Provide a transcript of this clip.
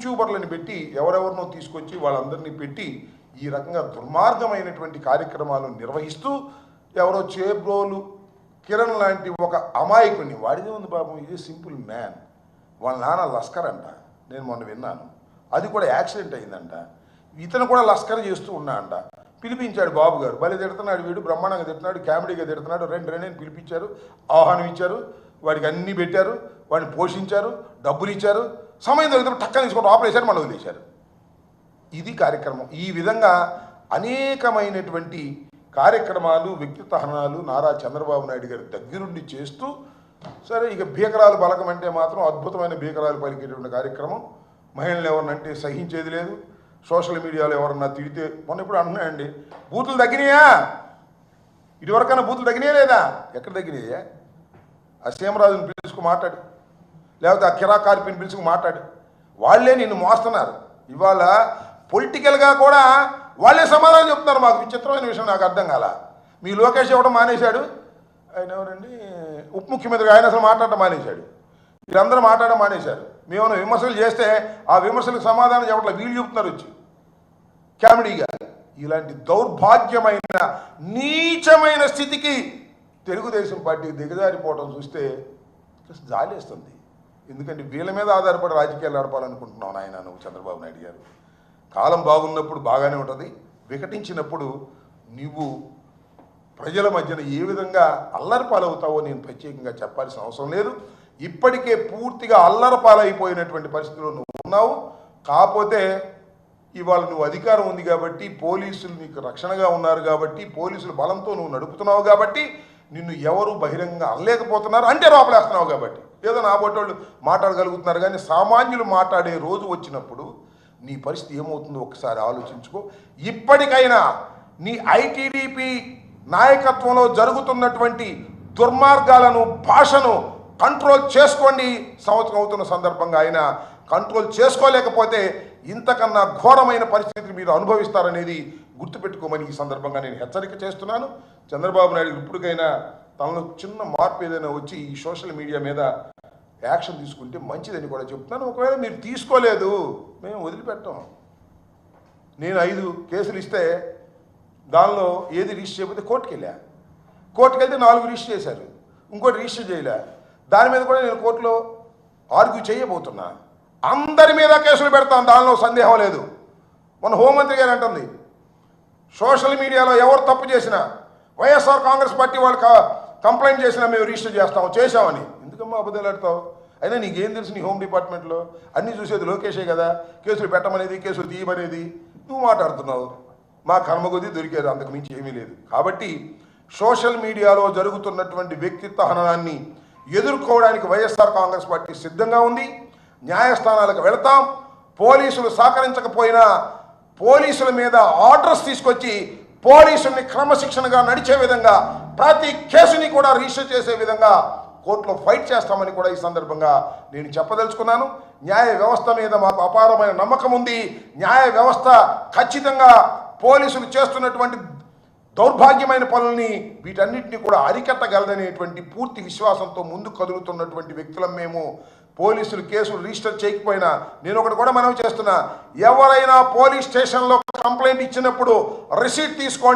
యూట్యూబర్లను పెట్టి ఎవరెవరినో తీసుకొచ్చి వాళ్ళందరినీ పెట్టి ఈ రకంగా దుర్మార్గమైనటువంటి కార్యక్రమాలు నిర్వహిస్తూ ఎవరో చేబ్రోలు కిరణ్ లాంటి ఒక అమాయకుడిని, వాడిదే ఉంది పాపం, ఇది సింపుల్ మ్యాన్, వాళ్ళ నాన్న లస్కర్ అంట, నేను మొన్న విన్నాను, అది కూడా యాక్సిడెంట్ అయిందంట, ఇతను కూడా లస్కర్ చేస్తూ ఉన్నా అంట. పిలిపించాడు బాబు గారు, భలే తిడుతున్నాడు వీడు, బ్రహ్మాండంగా తిడుతున్నాడు, కామెడీగా తిడుతున్నాడు, రెండు పిలిపించారు, ఆహ్వానం ఇచ్చారు, వాడికి అన్నీ పెట్టారు, వాడిని పోషించారు, డబ్బులు ఇచ్చారు, సమయం దొరికితే టక్కన తీసుకుంటూ ఆపరేషన్ మనం వదిలేశారు. ఇది కార్యక్రమం. ఈ విధంగా అనేకమైనటువంటి కార్యక్రమాలు, వ్యక్తిత్వ హననాలు నారా చంద్రబాబు నాయుడు గారి దగ్గరుండి చేస్తూ, సరే ఇక భీకరాలు బలకం అంటే మాత్రం అద్భుతమైన భీకరాలు పలికేటువంటి కార్యక్రమం. మహిళలు ఎవరినంటే సహించేది లేదు. సోషల్ మీడియాలో ఎవరన్నా తిడితే, మొన్న ఇప్పుడు అంటున్నాయండి, బూతులు తగ్గినాయా, ఇటువరకన్నా బూతులు తగ్గినాయా లేదా, ఎక్కడ తగ్గినాయా? ఆ సీమరాజుని పిలుచుకు మాట్లాడు, లేకపోతే ఆ కిరా కార్పిని పిలుచుకు మాట్లాడు, వాళ్ళే నిన్ను మోస్తున్నారు. ఇవాళ పొలిటికల్గా కూడా వాళ్ళే సమాధానం చెప్తున్నారు. మాకు విచిత్రమైన విషయం నాకు అర్థం కాల. మీ లోకేష్ ఇవ్వడం మానేశాడు, ఆయన ఎవరండి ఉప ముఖ్యమంత్రి, ఆయన అసలు మాట్లాడటం మానేశాడు, వీళ్ళందరూ మాట్లాడడం మానేశారు. మేమన్నా విమర్శలు చేస్తే ఆ విమర్శలకు సమాధానం చెప్పట్లా, వీళ్ళు చెప్తున్నారు వచ్చి కామెడీగా. ఇలాంటి దౌర్భాగ్యమైన నీచమైన స్థితికి తెలుగుదేశం పార్టీ దిగజారిపోవడం చూస్తే జాలేస్తుంది. ఎందుకంటే వీళ్ళ మీద ఆధారపడి రాజకీయాలు నడపాలనుకుంటున్నావు నాయన నువ్వు చంద్రబాబు నాయుడు గారు. కాలం బాగున్నప్పుడు బాగానే ఉంటుంది, వికటించినప్పుడు నువ్వు ప్రజల మధ్యన ఏ విధంగా అల్లరిపాలవుతావో నేను ప్రత్యేకంగా చెప్పాల్సిన అవసరం లేదు. ఇప్పటికే పూర్తిగా అల్లరిపాలైపోయినటువంటి పరిస్థితిలో నువ్వు ఉన్నావు. కాకపోతే ఇవాళ నువ్వు అధికారం ఉంది కాబట్టి, పోలీసులు నీకు రక్షణగా ఉన్నారు కాబట్టి, పోలీసుల బలంతో నువ్వు నడుపుతున్నావు కాబట్టి నిన్ను ఎవరు బహిరంగంగా అనలేకపోతున్నారు, అంటే లోపలేస్తున్నావు కాబట్టి ఏదో నా బొట్టోళ్ళు మాట్లాడగలుగుతున్నారు. కానీ సామాన్యులు మాట్లాడే రోజు వచ్చినప్పుడు నీ పరిస్థితి ఏమవుతుందో ఒకసారి ఆలోచించుకో. ఇప్పటికైనా నీ ఐటీడీపీ నాయకత్వంలో జరుగుతున్నటువంటి దుర్మార్గాలను, భాషను కంట్రోల్ చేసుకోండి. సంవత్సరం అవుతున్న సందర్భంగా అయినా కంట్రోల్ చేసుకోలేకపోతే ఇంతకన్నా ఘోరమైన పరిస్థితిని మీరు అనుభవిస్తారనేది గుర్తుపెట్టుకోమని ఈ సందర్భంగా నేను హెచ్చరిక చేస్తున్నాను. చంద్రబాబు నాయుడు ఇప్పటికైనా తనలో చిన్న మార్పు ఏదైనా వచ్చి ఈ సోషల్ మీడియా మీద యాక్షన్ తీసుకుంటే మంచిదని కూడా చెప్తున్నాను. ఒకవేళ మీరు తీసుకోలేదు, మేము వదిలిపెట్టాం. నేను 5 కేసులు ఇస్తే దానిలో ఏది రిజిస్టర్ చేయకపోతే కోర్టుకు వెళ్తే 4 రిజిస్టర్ చేశారు, ఇంకోటి రిజిస్టర్ చేయలే. దాని మీద కూడా నేను కోర్టులో ఆర్గ్యూ చేయబోతున్నా. అందరి మీద కేసులు పెడతాను, దానిలో సందేహం లేదు. మన హోంమంత్రి గారు అంటుంది, సోషల్ మీడియాలో ఎవరు తప్పు చేసినా, వైఎస్ఆర్ కాంగ్రెస్ పార్టీ వాళ్ళు కంప్లైంట్ చేసినా మేము రిజిస్టర్ చేసామని. ఎందుకమ్మా అబద్ధాలు ఆడతావు? అయినా నీకేం తెలుసు? నీ హోమ్ డిపార్ట్మెంట్లో అన్నీ చూసేది లోకేషే కదా, కేసులు పెట్టమనేది, కేసులు తీయమనేది. నువ్వు మాట్లాడుతున్నావు, మా కర్మగొద్ది దొరికేది, అంతకు మించి ఏమీ లేదు. కాబట్టి సోషల్ మీడియాలో జరుగుతున్నటువంటి వ్యక్తిత్వ హననాన్ని ఎదుర్కోవడానికి వైఎస్ఆర్ కాంగ్రెస్ పార్టీ సిద్ధంగా ఉంది. న్యాయస్థానాలకు వెళతాం. పోలీసులు సహకరించకపోయినా పోలీసుల మీద ఆర్డర్స్ తీసుకొచ్చి పోలీసుల్ని క్రమశిక్షణగా నడిచే విధంగా ప్రతి కేసుని కూడా రిజిస్టర్ చేసే విధంగా కోర్టులో ఫైట్ చేస్తామని కూడా ఈ సందర్భంగా నేను చెప్పదలుచుకున్నాను. న్యాయ వ్యవస్థ మీద మాకు అపారమైన నమ్మకం ఉంది. న్యాయ వ్యవస్థ ఖచ్చితంగా పోలీసులు చేస్తున్నటువంటి దౌర్భాగ్యమైన పనుల్ని, వీటన్నిటిని కూడా అరికట్టగలదనేటువంటి పూర్తి విశ్వాసంతో ముందుకు కదులుతున్నటువంటి వ్యక్తులం మేము. పోలీసులు కేసులు రిజిస్టర్ చేయకపోయినా నేను ఒకటి కూడా మనవి చేస్తున్నా, ఎవరైనా పోలీస్ స్టేషన్లో కంప్లైంట్ ఇచ్చినప్పుడు రిసీట్ తీసుకోండి.